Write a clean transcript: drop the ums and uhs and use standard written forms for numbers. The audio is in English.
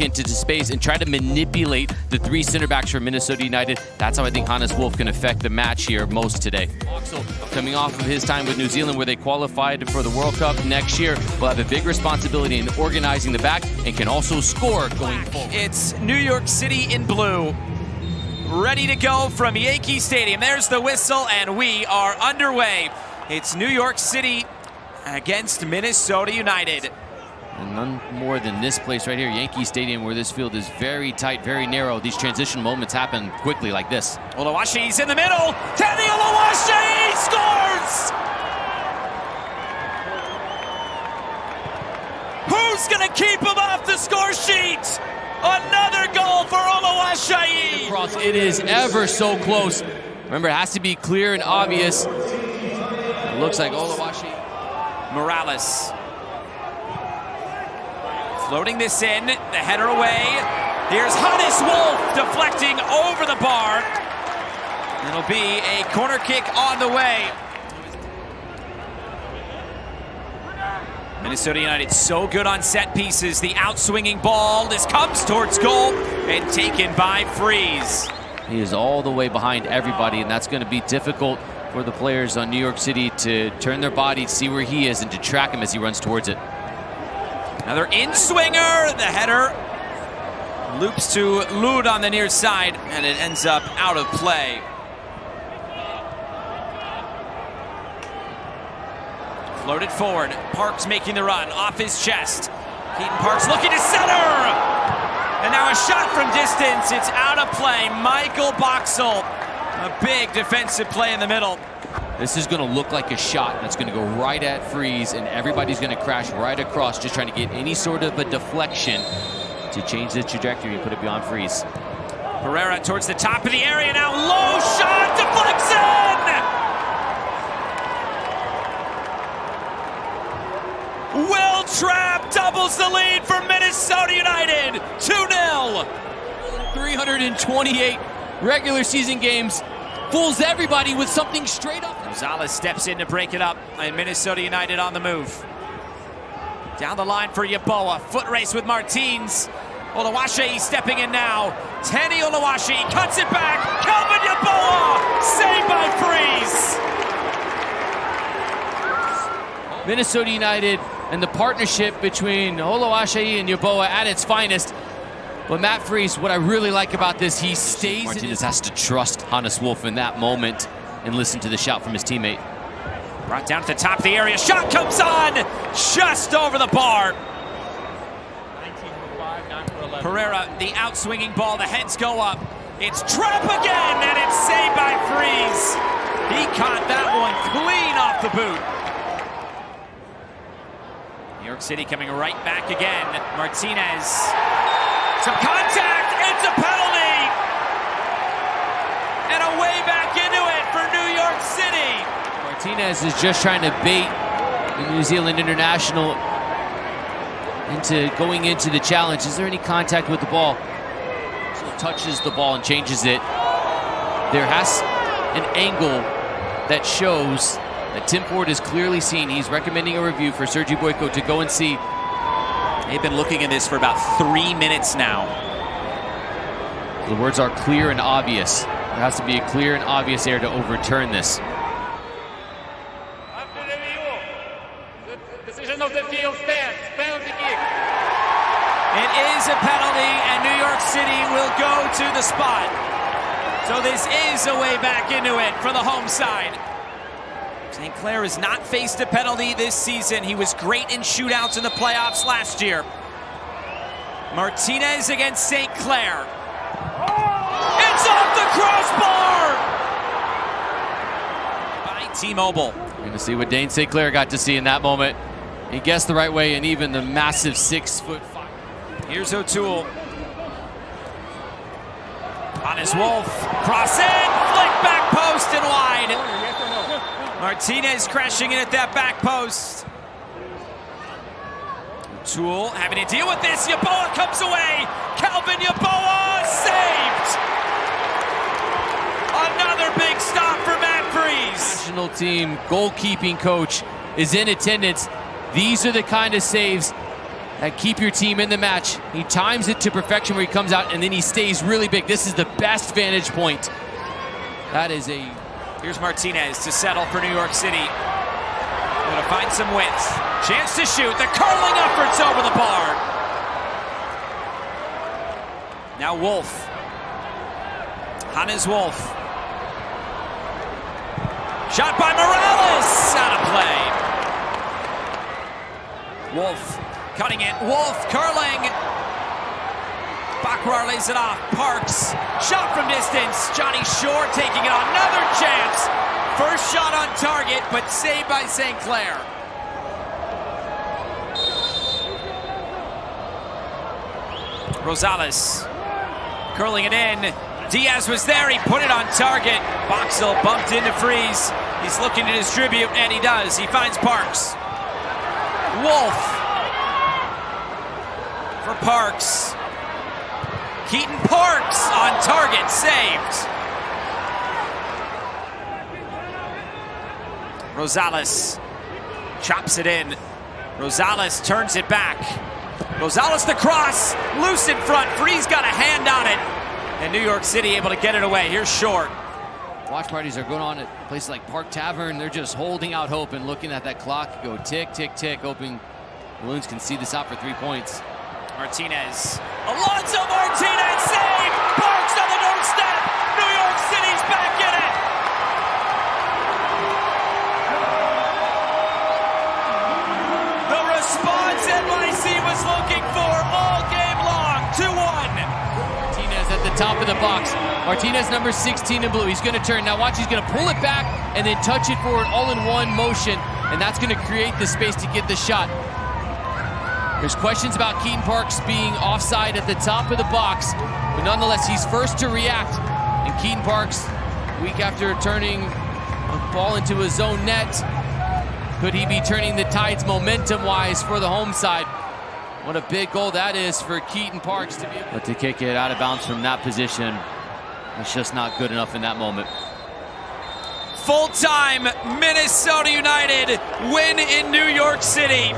into space and try to manipulate the three center backs for Minnesota United. That's how I think Hannes Wolf can affect the match here most today. Axel, coming off of his time with New Zealand where they qualified for the World Cup next year, will have a big responsibility in organizing the back and can also score going forward. It's New York City in blue, ready to go from Yankee Stadium. There's the whistle and we are underway. It's New York City against Minnesota United. And none more than this place right here, Yankee Stadium, where this field is very tight, very narrow. These transition moments happen quickly like this. Oluwashi's in the middle. Teddy Oluwashi scores! Who's going to keep him off the score sheet? Another goal for Oluwashi! It is ever so close. Remember, it has to be clear and obvious. It looks like Oluwashi. Morales. Floating this in, the header away. Here's Hannes Wolf deflecting over the bar. It'll be a corner kick on the way. Minnesota United so good on set pieces. The outswinging ball, this comes towards goal and taken by Freeze. He is all the way behind everybody, and that's going to be difficult for the players on New York City to turn their body, see where he is, and to track him as he runs towards it. Another in-swinger, the header loops to Lud on the near side, and it ends up out of play. Floated forward, Parks making the run, off his chest. Keaton Parks looking to center! And now a shot from distance, it's out of play. Michael Boxall, a big defensive play in the middle. This is going to look like a shot that's going to go right at Freeze, and everybo's going to crash right across, just trying to get any sort of a deflection to change the trajectory and put it beyond Freeze. Pereira towards the top of the area, now low shot, deflection! Will Trapp doubles the lead for Minnesota United, 2-0. 328 regular season games. Fools everybody with something straight up. Gonzalez steps in to break it up, and Minnesota United on the move. Down the line for Yeboah, foot race with Martins. Oluwashi stepping in now. Teddy Oluwashi cuts it back. Calvin Yeboah, saved by Freeze. Minnesota United and the partnership between Oluwashi and Yeboah at its finest. But Matt Freeze, what I really like about this, he stays. Martinez has to trust Hannes Wolf in that moment and listen to the shout from his teammate. Brought down to the top of the area, shot comes on, just over the bar. 19-5, 9-11. Pereira, the outswinging ball, the heads go up. It's Trapp again, and it's saved by Freeze. He caught that one clean off the boot. New York City coming right back again. Martinez. Some contact, it's a penalty! And a way back into it for New York City. Martinez is just trying to bait the New Zealand international into going into the challenge. Is there any contact with the ball? So touches the ball and changes it. There has an angle that shows that Tim Ford is clearly seen. He's recommending a review for Sergi Boyko to go and see. They've been looking at this for about 3 minutes now. The words are clear and obvious. There has to be a clear and obvious error to overturn this. After review, the decision of the field stands. Penalty kick. It is a penalty, and New York City will go to the spot. So this is a way back into it for the home side. St. Clair has not faced a penalty this season. He was great in shootouts in the playoffs last year. Martinez against St. Clair. It's off the crossbar! By T-Mobile. We're going to see what Dane St. Clair got to see in that moment. He guessed the right way, and even the massive 6'5". Here's O'Toole. Hannes Wolf. Cross in, flick back post and wide. Martinez crashing in at that back post. O'Toole having to deal with this. Yeboah comes away. Calvin Yeboah saved. Another big stop for Matt Freeze. National team goalkeeping coach is in attendance. These are the kind of saves that keep your team in the match. He times it to perfection where he comes out and then he stays really big. This is the best vantage point. That is a... Here's Martinez to settle for New York City. Going to find some width. Chance to shoot. The curling effort's over the bar. Now Wolf. Hannes Wolf. Shot by Morales. Out of play. Wolf cutting it. Wolf curling. Backwar lays it off. Parks. Shot from distance. Johnny Shore taking it on. Another chance. First shot on target, but saved by St. Clair. Rosales curling it in. Diaz was there. He put it on target. Boxall bumped into Freeze. He's looking to distribute, and he does. He finds Parks. Wolf for Parks. Keaton Parks on target, saved. Rosales chops it in. Rosales turns it back. Rosales the cross, loose in front. Freeze got a hand on it. And New York City able to get it away. Here's Short. Watch parties are going on at places like Park Tavern. They're just holding out hope and looking at that clock go tick, tick, tick, hoping Balloons can see this out for 3 points. Martinez. Alonso Martinez save! Parks on the doorstep! New York City's back in it! The response NYC was looking for all game long. 2-1. Martinez at the top of the box. Martinez number 16 in blue. He's going to turn. Now watch, he's going to pull it back and then touch it for an all-in-one motion. And that's going to create the space to get the shot. There's questions about Keaton Parks being offside at the top of the box, but nonetheless, he's first to react. And Keaton Parks, week after turning a ball into his own net, could he be turning the tides momentum-wise for the home side? What a big goal that is for Keaton Parks to be able to kick it out of bounds from that position. It's just not good enough in that moment. Full-time, Minnesota United win in New York City.